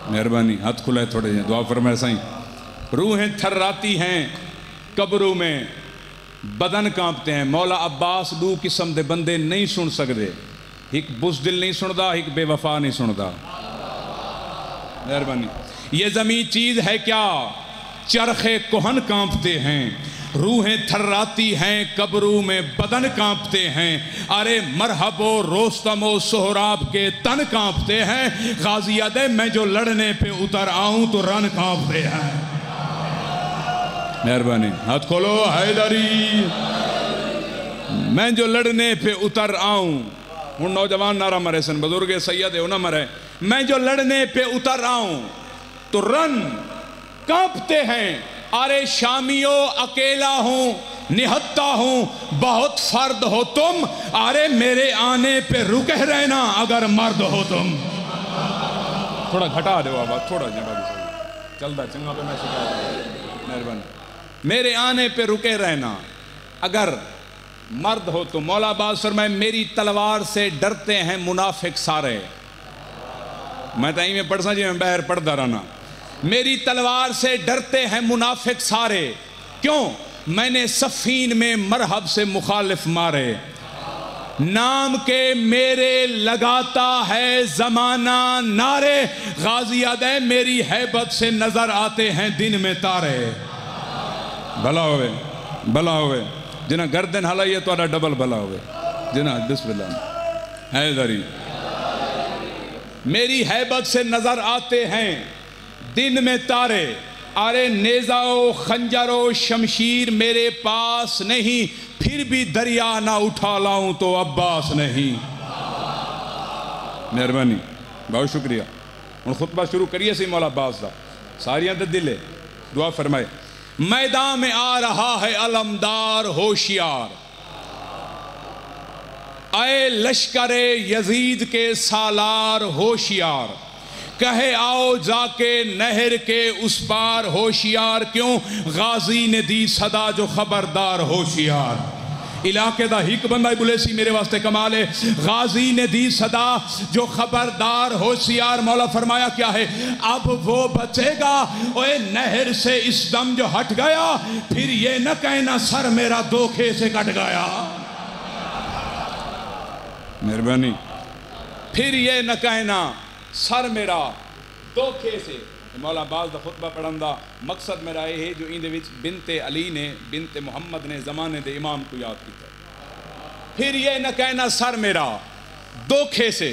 مہربانی ہاتھ کھلائے تھوڑے جائیں دعا فرمائے سائیں روحیں تھراتی ہیں قبروں میں بدن کانپتے ہیں مولا عباس دو قسم دے بندے نہیں سن سکتے ایک بزدل نہیں سندا ایک بے وفا نہیں سندا مہربانی یہ زمین چیز ہے کیا چرخے کوہن کانپتے ہیں روحیں تھراتی ہیں قبروں میں بدن کانپتے ہیں ارے مرحب و روستم و سہراب کے تن کانپتے ہیں غازی ادے میں جو لڑنے پہ اتر آؤں تو رن کانپتے ہیں مہربانی ہاتھ کھولو حیدری میں جو لڑنے پہ اتر آؤں ہوں نوجوان نعرہ مرے سن بزرگ سید ہے نہ مرے میں جو لڑنے پہ اتر آؤں تو رن کانپتے ہیں ارے شامیو اکیلا ہوں نہتا ہوں بہت فرد ہو تم ارے میرے آنے پہ رکے رہنا اگر مرد ہو تم تھوڑا گھٹا دے آواز تھوڑا چلتا چنگا پہ میں شکایت مہربانی میرے آنے پہ رکے رہنا اگر مرد ہو تو مولا عباس فرمائے میری تلوار سے ڈرتے ہیں منافق سارے میں تائیں میں پڑھ سا جی میں باہر پڑھتا رہنا میری تلوار سے ڈرتے ہیں منافق سارے کیوں میں نے صفین میں مرحب سے مخالف مارے نام کے میرے لگاتا ہے زمانہ نعرے غازی ادے میری ہیبت سے نظر آتے ہیں دن میں تارے بھلا ہوئے جنہاں گردن ہلائیے تو آڑا ڈبل بھلا ہوئے جنہاں بسم اللہ حیدری میری ہیبت سے نظر آتے ہیں دن میں تارے ارے نیزہ و خنجر و شمشیر میرے پاس نہیں پھر بھی دریا نہ اٹھا لاؤں تو عباس نہیں مہربانی بہت شکریہ ان خطبہ شروع کریے سی مولا عباس دا ساریاں دے دلے دعا فرمائے میدان میں آ رہا ہے علمدار ہوشیار اے لشکر یزید کے سالار ہوشیار کہے آؤ جا کے نہر کے اس پار ہوشیار کیوں غازی نے دی صدا جو خبردار ہوشیار علاقے دا ہیک بندہ بولے سی میرے واسطے کمال ہے غازی نے دی صدا جو خبردار ہوشیار مولا فرمایا کیا ہے اب وہ بچے گا اوے نہر سے اس دم جو ہٹ گیا پھر یہ نہ کہنا سر میرا دھوکے سے کٹ گیا مہربانی پھر یہ نہ کہنا سر میرا دھوکے سے مولا عباس دا خطبہ پڑھندا مقصد میرا یہ ہے جو اندے وچ بنت علی نے بنت محمد نے زمانے دے امام کو یاد کیتا پھر یہ نہ کہنا سر میرا دھوکے سے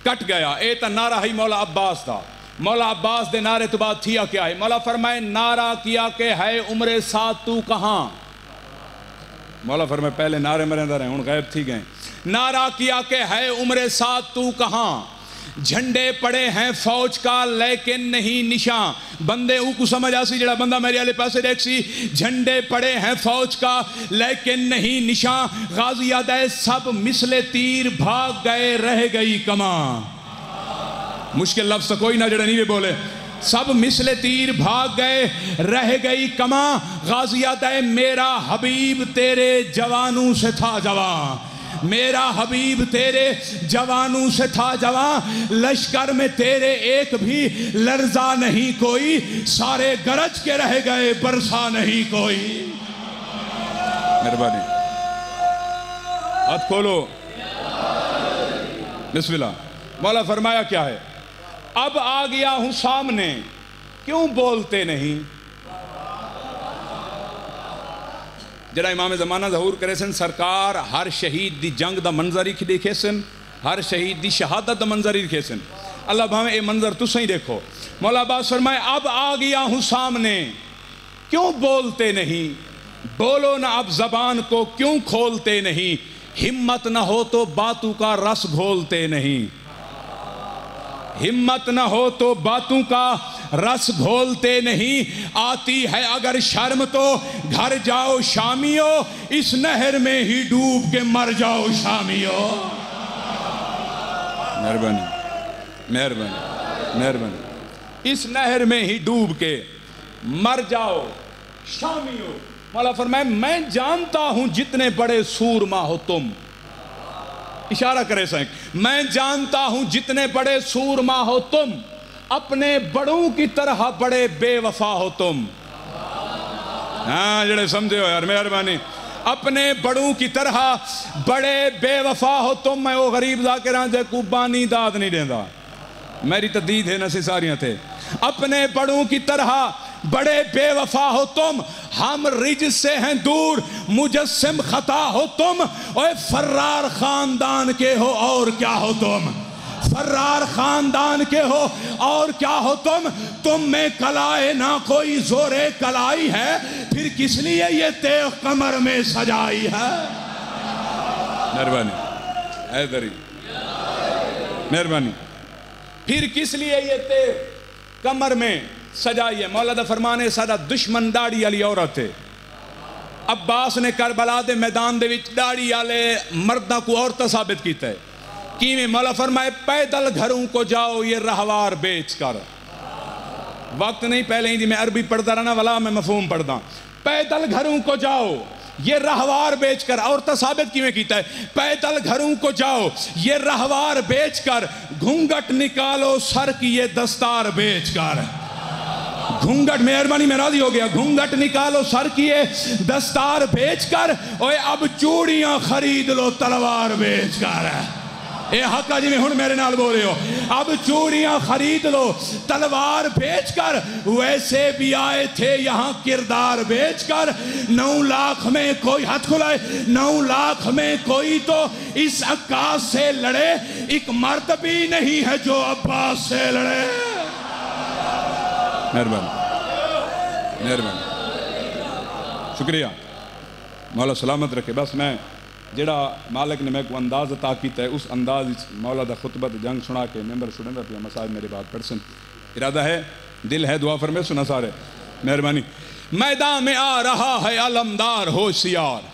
کٹ گیا اے تا نعرہ ہی مولا عباس دا مولا عباس دے نعرے تو بعد تھیا کیا ہے مولا فرمائے نعرہ کیا کہ ہے عمر ساتھ تو کہاں مولا فرمائے پہلے نعرے مرے اندر ہیں ان غیب تھی گئے نعرہ کیا کہ ہے عمر ساتھ تو کہاں جھنڈے پڑے ہیں فوج کا لیکن نہیں نشان بندے کو سمجھ آسی جڑا بندہ میرے آلے پاسے دیکھ سی جھنڈے پڑے ہیں فوج کا لیکن نہیں نشان غازی ادے سب مثل تیر بھاگ گئے رہ گئی کمان مشکل لفظ کوئی نہ جڑا نہیں بولے سب مثل تیر بھاگ گئے رہ گئی کمان غازی ادے میرا حبیب تیرے جوانوں سے تھا جوان میرا حبیب تیرے جوانوں سے تھا جوان لشکر میں تیرے ایک بھی لرزا نہیں کوئی سارے گرج کے رہ گئے برسا نہیں کوئی مہربانی ہاتھ کھولو بسم اللہ مولا فرمایا کیا ہے اب آ گیا ہوں سامنے کیوں بولتے نہیں جڑا امام زمانہ ظہور کرے سن سرکار ہر شہید دی جنگ دا منظر ہی دیکھے سن ہر شہید دی شہادت دا منظر ہی دیکھے سن اللہ بھاویں اے منظر تو صحیح دیکھو مولا عباس فرمائے اب آ گیا ہوں سامنے کیوں بولتے نہیں بولو نہ اب زبان کو کیوں کھولتے نہیں ہمت نہ ہو تو باتوں کا رس گھولتے نہیں ہمت نہ ہو تو باتوں کا رس گھولتے نہیں آتی ہے اگر شرم تو گھر جاؤ شامیو اس نہر میں ہی ڈوب کے مر جاؤ شامیو مہربانی اس نہر میں ہی ڈوب کے مر جاؤ شامیو مولا فرمائے میں جانتا ہوں جتنے بڑے سورما ہو تم اشارہ کرے سائیں میں جانتا ہوں جتنے بڑے سورما ہو تم اپنے بڑوں کی طرح بڑے بے وفا ہو تم. ہاں جڑے سمجھے ہو یار مہربانی. اپنے بڑوں کی طرح بڑے بے وفا ہو تم. میں وہ غریب ذاکران جے کو بانی داد نہیں دیندہ, میری تدید ہے نسی ساریاں تھے. اپنے بڑوں کی طرح بڑے بے وفا ہو تم, ہم رجس سے ہیں دور, مجسم خطا ہو تم. اوے فرار خاندان کے ہو اور کیا ہو تم, فرار خاندان کے ہو اور کیا ہو تم. تم میں کلائے نہ کوئی زور کلائی ہے, پھر کس لیے یہ تیغ کمر میں سجائی ہے. مہربانی اے دری مہربانی. پھر کس لیے یہ تیغ کمر میں سجائی ہے. مولا دا فرمانے سادہ دشمن داڑی والی عورت ہے. عباس نے کربلا دے میدان دے وچ داڑی والے مردہ کو عورتہ ثابت کیتا ہے. کیویں؟ مولا فرمائے پیدل گھروں کو جاؤ یہ رہوار بیچ کر. وقت نہیں پہلے ہی میں عربی پڑھتا رہنا والا میں مفہوم پڑھتا. پیدل گھروں کو جاؤ یہ رہوار بیچ کر. عورتہ ثابت کیویں کیتا ہے؟ پیدل گھروں کو جاؤ یہ رہوار بیچ کر, گھونگٹ نکالو سر کی یہ دستار بیچ کر. گھونگٹ مہربانی میں راضی ہو گیا. گھونگٹ نکالو سر کی یہ دستار بیچ کر, اوے اب چوڑیاں خرید لو تلوار بیچ کر. اے حقا جی میں ہن میرے نال بول رہے ہو. اب چوڑیاں خرید لو تلوار بیچ کر. ویسے بھی آئے تھے یہاں کردار بیچ کر. 9 لاکھ میں کوئی ہاتھ کھلائے, 9 لاکھ میں کوئی تو اس عکاس سے لڑے, ایک مرد بھی نہیں ہے جو عباس سے لڑے. مہربانی مہربانی شکریہ. مولا سلامت رکھے. بس میں جڑا مالک نے میں کو انداز عطا کیتا ہے اس انداز مولا دا خطبہ جنگ سنا کے ممبر سنیں پہ مسائل میرے بات پڑھسن. ارادہ ہے, دل ہے, دعا فرمائے سنا سارے. مہربانی. میدان میں آ رہا ہے علمدار ہوشیار,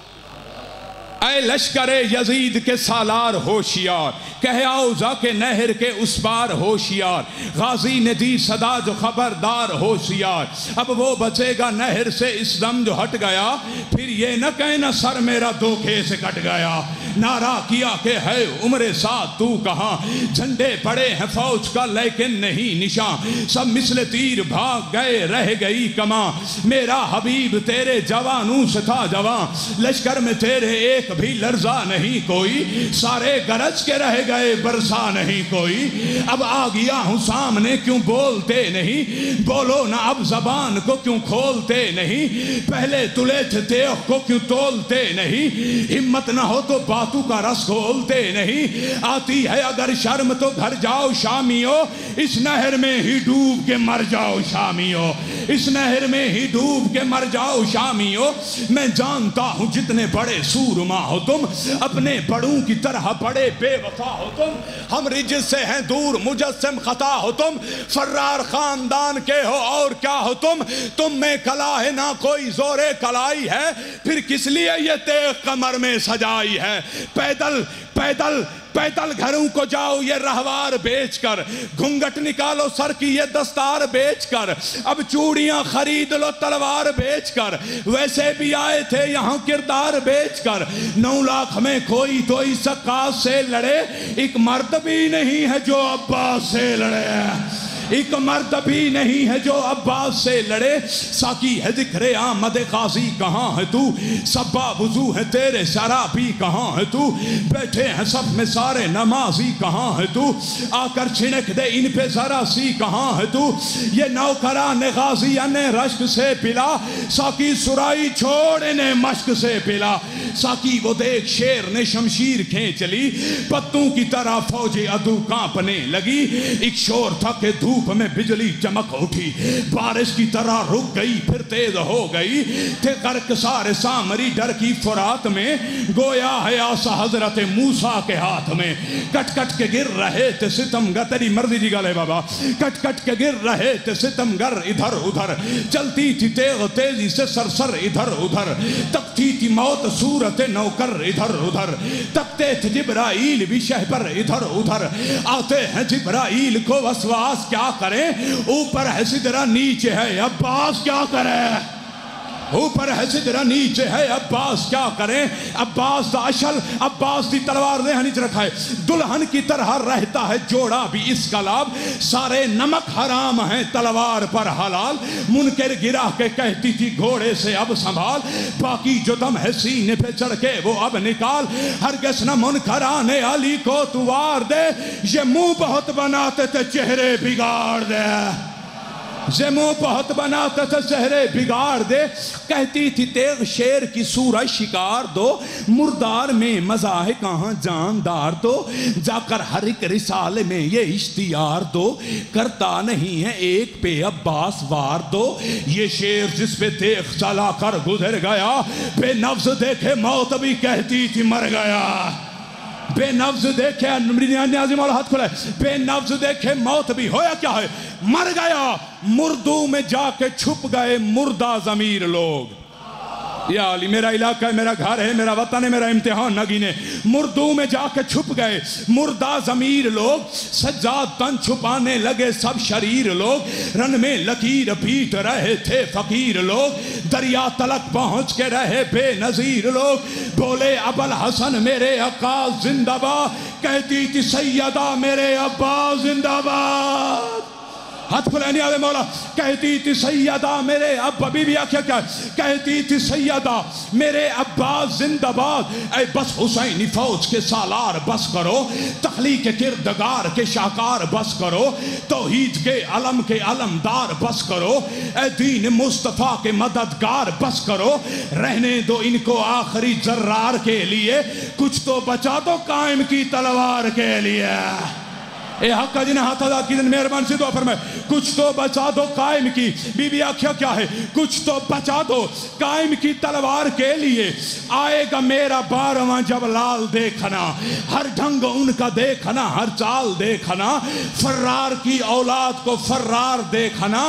اے لشکر یزید کے سالار ہوشیار, کہے اوزا کے نہر کے اس پار ہوشیار, غازی نے دی صدا جو خبردار ہوشیار. اب وہ بچے گا نہر سے اس دم جو ہٹ گیا, پھر یہ نہ کہنا سر میرا دھوکے سے کٹ گیا. نعرہ کیا کہ ہے عمر ساتھ تو کہاں, جھنڈے پڑے ہیں فوج کا لیکن نہیں نشان, سب مثل تیر بھاگ گئے رہ گئی کماں. میرا حبیب تیرے جوانوں سے تھا جوان, لشکر میں تیرے ایک بھی لرزا نہیں کوئی, سارے گرج کے رہ گئے برسا نہیں کوئی. اب آ گیا ہوں سامنے کیوں بولتے نہیں, بولو نہ اب زبان کو کیوں کھولتے نہیں, پہلے تلے تھے تیغ کو کیوں تولتے نہیں, ہمت نہ ہو تو باتوں کا رس کھولتے نہیں. آتی ہے اگر شرم تو گھر جاؤ شامیو, اس نہر میں ہی ڈوب کے مر جاؤ شامیو, اس نہر میں ہی ڈوب کے مر جاؤ شامیو. میں جانتا ہوں جتنے بڑے سورما ہو تم, اپنے بڑوں کی طرح بڑے بے وفا ہو تم. ہم رجس سے ہیں دور, مجسم خطا ہو تم, فرار خاندان کے ہو اور کیا ہو تم. تم میں کلا ہے نہ کوئی زور کلائی ہے, پھر کس لیے یہ تیغ کمر میں سجائی ہے. پیدل پیدل پیدل گھروں کو جاؤ یہ رہوار بیچ کر, گھونگٹ نکالو سر کی یہ دستار بیچ کر, اب چوڑیاں خرید لو تلوار بیچ کر. ویسے بھی آئے تھے یہاں کردار بیچ کر, 9 لاکھ میں کوئی تو اس عکاس سے لڑے, ایک مرد بھی نہیں ہے جو عباس سے لڑے, ایک مرد بھی نہیں ہے جو عباس سے لڑے. ساقی ہے ذکر آمد غازی کہاں ہے تو, سبا وضو ہے تیرے شرابی کہاں ہے تو, بیٹھے ہیں سب میں سارے نمازی کہاں ہے تو, آ کر چھنک دے ان پہ ذرا سی کہاں ہے تو. یہ نوکران غازی نے رشک سے پلا, ساقی سرائی چھوڑ انہیں مشک سے پلا. ساقی وہ دیکھ شیر نے شمشیر کھینچ لی, پتوں کی طرح فوج عدو کانپنے لگی. ایک شور تھا کہ دھوپ میں بجلی چمک اٹھی, بارش کی طرح رک گئی پھر تیز ہو گئی. تھے غرق سارے سامری ڈر کی فرات میں, گویا ہے آسا حضرت موسیٰ کے ہاتھ میں. کٹ کٹ کے گر رہے تھے ستمگر, تیری مرضی جی گالے بابا, کٹ کٹ کے گر رہے تھے ستمگر ادھر ادھر, چلتی تھی تیغ تیزی سے سرسر ادھر ادھر, تکتی تھی موت صورت نوکر ادھر ادھر, تکتے تھے جبرائیل بھی شہبر ادھر ادھر. آتے ہیں جبرائیل کو وسواس کیا کریں, اوپر ہے سدرہ نیچے ہے عباس کیا کرے. اوپر ہے سدرہ نیچے ہے عباس کیا کریں عباس دا اشل عباس دی تلوار نے نیچ رکھا ہے دلہن کی طرح رہتا ہے جوڑا بھی اس کا لاب سارے نمک حرام ہیں تلوار پر حلال منکر گرا کے کہتی تھی گھوڑے سے اب سنبھال باقی جو دم ہے سینے پہ چڑھ کے وہ اب نکال ہرگز نہ منکرانے علی کو تو وار دے یہ منہ بہت بناتے تھے چہرے بگاڑ دے یہ منہ بہت بناتے تھے چہرے بگاڑ دے کہتی تھی تیغ شیر کی سورہ شکار دو مردار میں مزہ ہے کہاں جاندار دو جا کر ہر ایک رسالے میں یہ اشتیار دو کرتا نہیں ہے ایک پہ عباس وار دو یہ شیر جس پہ تیغ چلا کر گزر گیا بے نفس دیکھے موت بھی کہتی تھی مر گیا بے نفس دیکھے نیازی مولا ہاتھ کھلا ہے بے نفس دیکھے موت بھی ہویا کیا ہے مر گیا مردوں میں جا کے چھپ گئے مردہ ضمیر لوگ یا علی میرا علاقہ ہے میرا گھر ہے میرا وطن ہے میرا امتحان نگینے مردوں میں جا کے چھپ گئے مردہ ضمیر لوگ سجاد تن چھپانے لگے سب شریر لوگ رن میں لکیر پیٹ رہے تھے فقیر لوگ دریا تلک پہنچ کے رہے بے نظیر لوگ بولے ابوالحسن میرے آقا زندہ باد کہتی تھی سیدہ میرے ابا زندہ باد ہاتھ کھلے نہیں آوے مولا کہتی تھی سیدہ میرے ابا بی بی آکھیا کیا کہتی تھی سیدہ میرے ابا زندہ باد اے بس حسینی فوج کے سالار بس کرو تخلیق کردگار کے شاکار بس کرو توحید کے علم کے علمدار بس کرو اے دین مصطفیٰ کے مددگار بس کرو رہنے دو ان کو آخری جرار کے لیے کچھ تو بچا دو قائم کی تلوار کے لیے اے حق کا جنہیں ہاتھ آزاد کی دن مہربان سے دعا فرمائے کچھ تو بچا دو قائم کی بی بی آکھیا کیا ہے کچھ تو بچا دو قائم کی تلوار کے لیے آئے گا میرا بارواں جب لال دیکھنا ہر ڈھنگ ان کا دیکھنا ہر چال دیکھنا فرار کی اولاد کو فرار دیکھنا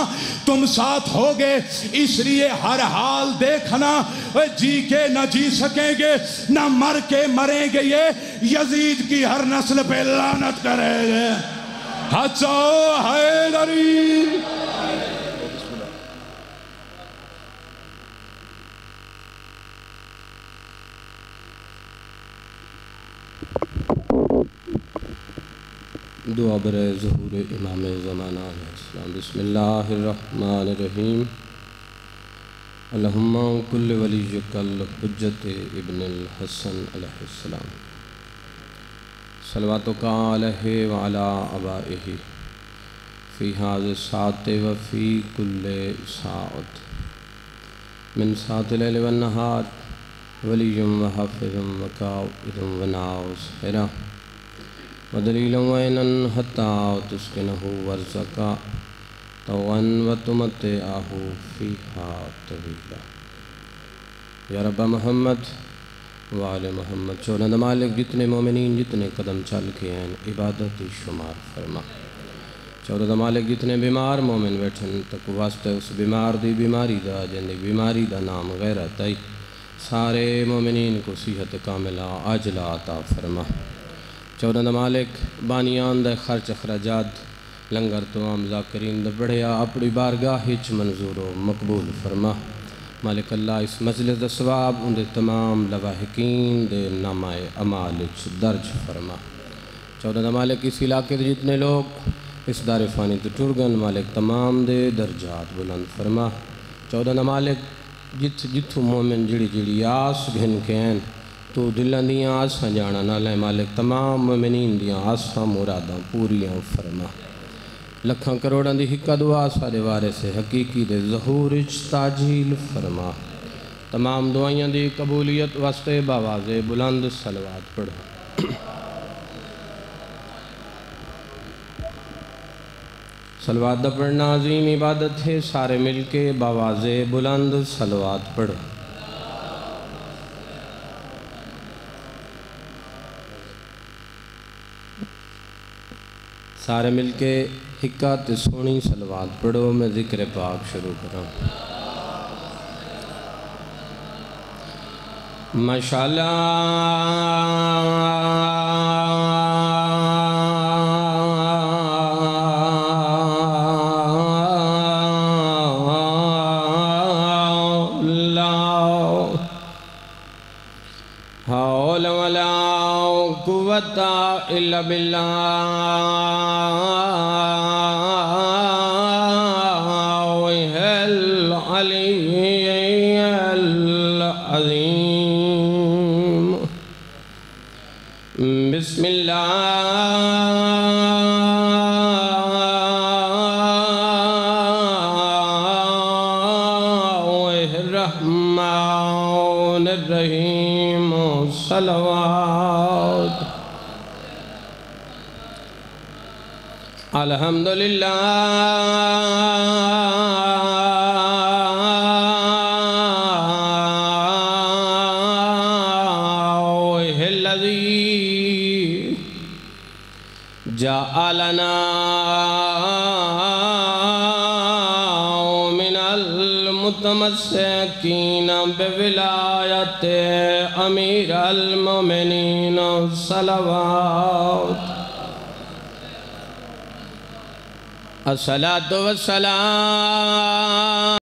تم ساتھ ہوگے اس لیے ہر حال دیکھنا جی کے نہ جی سکیں گے نہ مر کے مریں گے یہ یزید کی ہر نسل پہ لعنت کرے گے حسن حیدری دعا برائے ظہور امام زمانہ علیہ السلام بسم اللہ الرحمن الرحیم اللہم کل ولیک الحجت ابن الحسن علیہ السلام صلواتک علیہ وعلی آبائہ فی ھذ الساعۃ وفی کل ساعۃ من ساعۃ اللیل والنہار ولی وحافظ وقائد وناصر ودلیلا وعینا حتی تسکنہ ورزقا طوعا وتمتعہ فیہا طویلا یا رب محمد وآل محمد چونند مالک جتنے مومنین جتنے قدم چل کے ہیں عبادت شمار فرما چونند مالک جتنے بیمار مومن بیٹھن تک واسطے اس بیمار دی بیماری دا جن دی بیماری دا نام غیرت آئی سارے مومنین کو صحت کاملہ عاجلہ عطا فرما چونند مالک بانیان دا خرچ اخراجات لنگر تو عام ذاکرین دا بڑھیا اپنی بارگاہ ہچ منظور و مقبول فرما مالک اللہ اس مجلس دا ثواب ان دے تمام لواحقین دے نامہ اعمال درج فرما چودہ مالک اس علاقے دے جتنے لوگ اس دار فانی تے ٹرگن مالک تمام دے درجات بلند فرما چودہ مالک جتھو مومن جڑی جڑی آس گھن کے ہیں تو دلان دیاں آساں جانا نالے مالک تمام مومنین دیاں آساں مراداں پوریاں فرما لکھاں کروڑاں دی حقہ دعا سارے وارے سے حقیقی دے ظہور تاجیل فرما تمام دعائیاں دی قبولیت واسطے باواز بلند صلوات پڑھو صلوات دا پڑھنا عظیم عبادت ہے سارے مل کے باواز بلند صلوات پڑھو سارے مل کے حکات سونی صلوات پڑھو میں ذکر پاک شروع کروں ماشاءاللہ قوة إلا بالله العلي العظيم بسم الله الرحمن الرحيم صلوات الحمد لله الذي جعلنا من المتمسكين بولاية أمير المؤمنين صلوات الصلاة والسلام